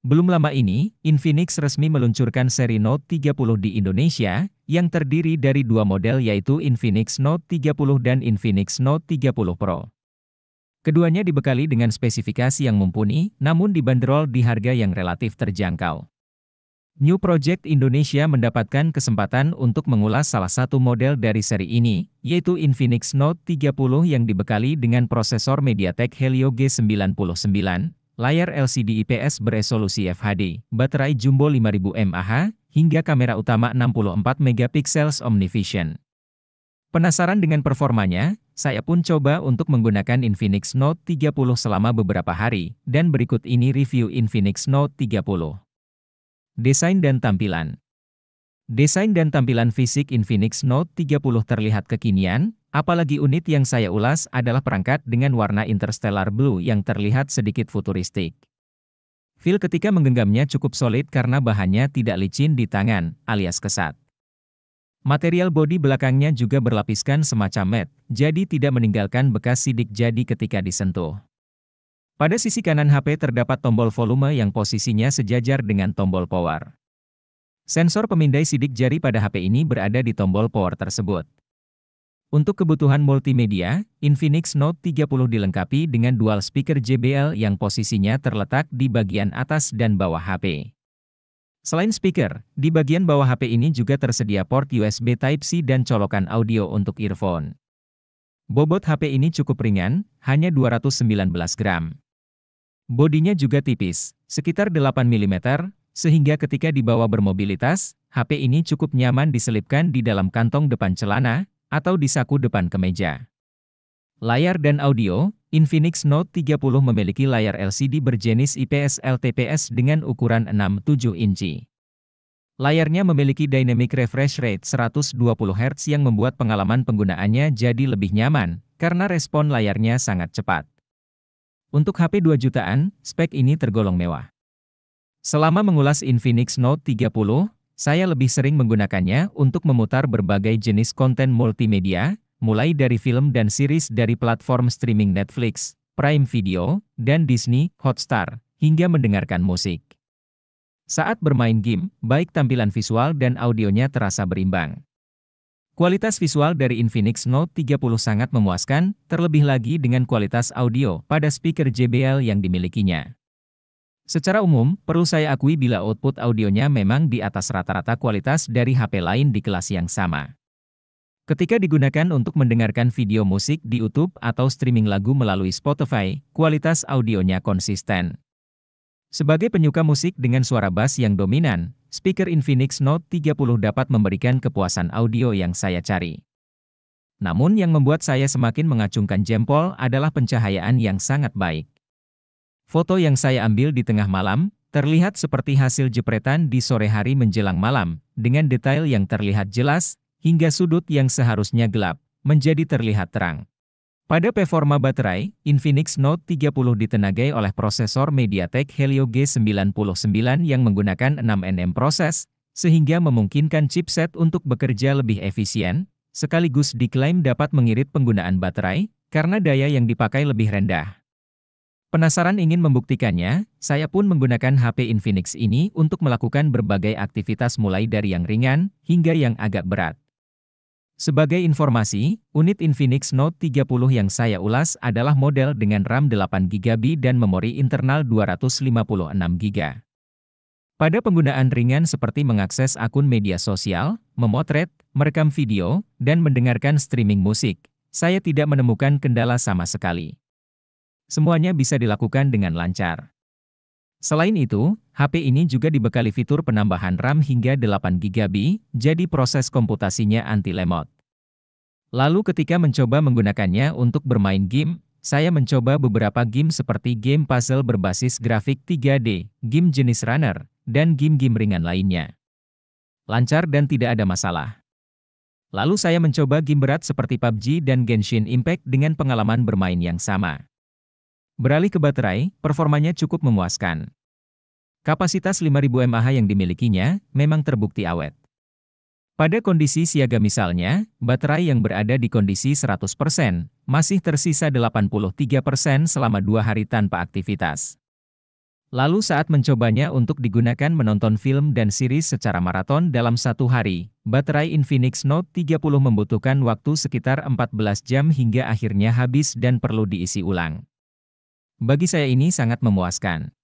Belum lama ini, Infinix resmi meluncurkan seri Note 30 di Indonesia, yang terdiri dari dua model yaitu Infinix Note 30 dan Infinix Note 30 Pro. Keduanya dibekali dengan spesifikasi yang mumpuni, namun dibanderol di harga yang relatif terjangkau. New Project Indonesia mendapatkan kesempatan untuk mengulas salah satu model dari seri ini, yaitu Infinix Note 30 yang dibekali dengan prosesor MediaTek Helio G99, layar LCD IPS beresolusi FHD, baterai jumbo 5000 mAh, hingga kamera utama 64 megapiksel OmniVision. Penasaran dengan performanya? Saya pun coba untuk menggunakan Infinix Note 30 selama beberapa hari, dan berikut ini review Infinix Note 30. Desain dan tampilan. Desain dan tampilan fisik Infinix Note 30 terlihat kekinian, apalagi unit yang saya ulas adalah perangkat dengan warna interstellar blue yang terlihat sedikit futuristik. Feel ketika menggenggamnya cukup solid karena bahannya tidak licin di tangan, alias kesat. Material bodi belakangnya juga berlapiskan semacam matte, jadi tidak meninggalkan bekas sidik jari ketika disentuh. Pada sisi kanan HP terdapat tombol volume yang posisinya sejajar dengan tombol power. Sensor pemindai sidik jari pada HP ini berada di tombol power tersebut. Untuk kebutuhan multimedia, Infinix Note 30 dilengkapi dengan dual speaker JBL yang posisinya terletak di bagian atas dan bawah HP. Selain speaker, di bagian bawah HP ini juga tersedia port USB Type-C dan colokan audio untuk earphone. Bobot HP ini cukup ringan, hanya 219 gram. Bodinya juga tipis, sekitar 8 mm, sehingga ketika dibawa bermobilitas, HP ini cukup nyaman diselipkan di dalam kantong depan celana, atau di saku depan kemeja. Layar dan audio, Infinix Note 30 memiliki layar LCD berjenis IPS LTPS dengan ukuran 6,7 inci. Layarnya memiliki dynamic refresh rate 120 Hz yang membuat pengalaman penggunaannya jadi lebih nyaman, karena respon layarnya sangat cepat. Untuk HP 2 jutaan, spek ini tergolong mewah. Selama mengulas Infinix Note 30, saya lebih sering menggunakannya untuk memutar berbagai jenis konten multimedia, mulai dari film dan series dari platform streaming Netflix, Prime Video, dan Disney Hotstar, hingga mendengarkan musik. Saat bermain game, baik tampilan visual dan audionya terasa berimbang. Kualitas visual dari Infinix Note 30 sangat memuaskan, terlebih lagi dengan kualitas audio pada speaker JBL yang dimilikinya. Secara umum, perlu saya akui bila output audionya memang di atas rata-rata kualitas dari HP lain di kelas yang sama. Ketika digunakan untuk mendengarkan video musik di YouTube atau streaming lagu melalui Spotify, kualitas audionya konsisten. Sebagai penyuka musik dengan suara bass yang dominan, speaker Infinix Note 30 dapat memberikan kepuasan audio yang saya cari. Namun yang membuat saya semakin mengacungkan jempol adalah pencahayaan yang sangat baik. Foto yang saya ambil di tengah malam, terlihat seperti hasil jepretan di sore hari menjelang malam, dengan detail yang terlihat jelas, hingga sudut yang seharusnya gelap, menjadi terlihat terang. Pada performa baterai, Infinix Note 30 ditenagai oleh prosesor MediaTek Helio G99 yang menggunakan 6 nm proses, sehingga memungkinkan chipset untuk bekerja lebih efisien, sekaligus diklaim dapat mengirit penggunaan baterai, karena daya yang dipakai lebih rendah. Penasaran ingin membuktikannya, saya pun menggunakan HP Infinix ini untuk melakukan berbagai aktivitas mulai dari yang ringan, hingga yang agak berat. Sebagai informasi, unit Infinix Note 30 yang saya ulas adalah model dengan RAM 8GB dan memori internal 256GB. Pada penggunaan ringan seperti mengakses akun media sosial, memotret, merekam video, dan mendengarkan streaming musik, saya tidak menemukan kendala sama sekali. Semuanya bisa dilakukan dengan lancar. Selain itu, HP ini juga dibekali fitur penambahan RAM hingga 8GB, jadi proses komputasinya anti-lemot. Lalu ketika mencoba menggunakannya untuk bermain game, saya mencoba beberapa game seperti game puzzle berbasis grafik 3D, game jenis runner, dan game-game ringan lainnya. Lancar dan tidak ada masalah. Lalu saya mencoba game berat seperti PUBG dan Genshin Impact dengan pengalaman bermain yang sama. Beralih ke baterai, performanya cukup memuaskan. Kapasitas 5000 mAh yang dimilikinya memang terbukti awet. Pada kondisi siaga misalnya, baterai yang berada di kondisi 100%, masih tersisa 83% selama 2 hari tanpa aktivitas. Lalu saat mencobanya untuk digunakan menonton film dan series secara maraton dalam satu hari, baterai Infinix Note 30 membutuhkan waktu sekitar 14 jam hingga akhirnya habis dan perlu diisi ulang. Bagi saya ini sangat memuaskan.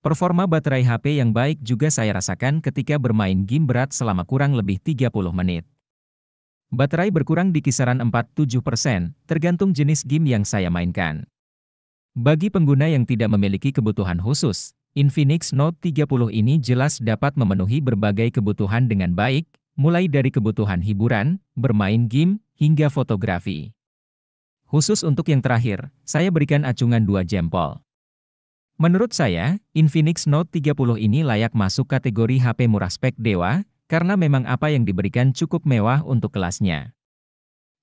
Performa baterai HP yang baik juga saya rasakan ketika bermain game berat selama kurang lebih 30 menit. Baterai berkurang di kisaran 4-7%, tergantung jenis game yang saya mainkan. Bagi pengguna yang tidak memiliki kebutuhan khusus, Infinix Note 30 ini jelas dapat memenuhi berbagai kebutuhan dengan baik, mulai dari kebutuhan hiburan, bermain game, hingga fotografi. Khusus untuk yang terakhir, saya berikan acungan 2 jempol. Menurut saya, Infinix Note 30 ini layak masuk kategori HP murah spek dewa, karena memang apa yang diberikan cukup mewah untuk kelasnya.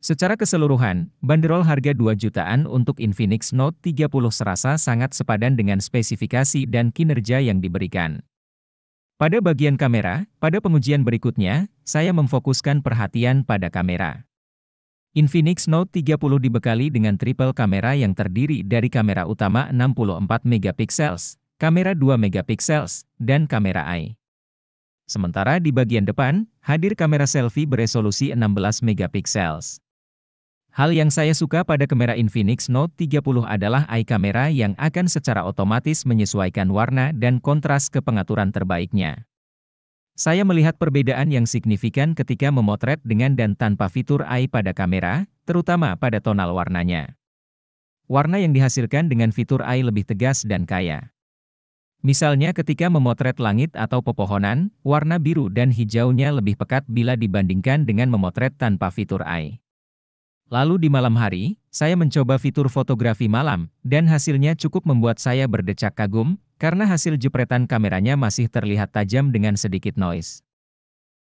Secara keseluruhan, banderol harga 2 jutaan untuk Infinix Note 30 serasa sangat sepadan dengan spesifikasi dan kinerja yang diberikan. Pada bagian kamera, pada pengujian berikutnya, saya memfokuskan perhatian pada kamera. Infinix Note 30 dibekali dengan triple kamera yang terdiri dari kamera utama 64 megapiksel, kamera 2 megapiksel, dan kamera AI. Sementara di bagian depan, hadir kamera selfie beresolusi 16 megapiksel. Hal yang saya suka pada kamera Infinix Note 30 adalah eye camera yang akan secara otomatis menyesuaikan warna dan kontras ke pengaturan terbaiknya. Saya melihat perbedaan yang signifikan ketika memotret dengan dan tanpa fitur eye pada kamera, terutama pada tonal warnanya. Warna yang dihasilkan dengan fitur eye lebih tegas dan kaya. Misalnya ketika memotret langit atau pepohonan, warna biru dan hijaunya lebih pekat bila dibandingkan dengan memotret tanpa fitur eye. Lalu di malam hari, saya mencoba fitur fotografi malam, dan hasilnya cukup membuat saya berdecak kagum, karena hasil jepretan kameranya masih terlihat tajam dengan sedikit noise.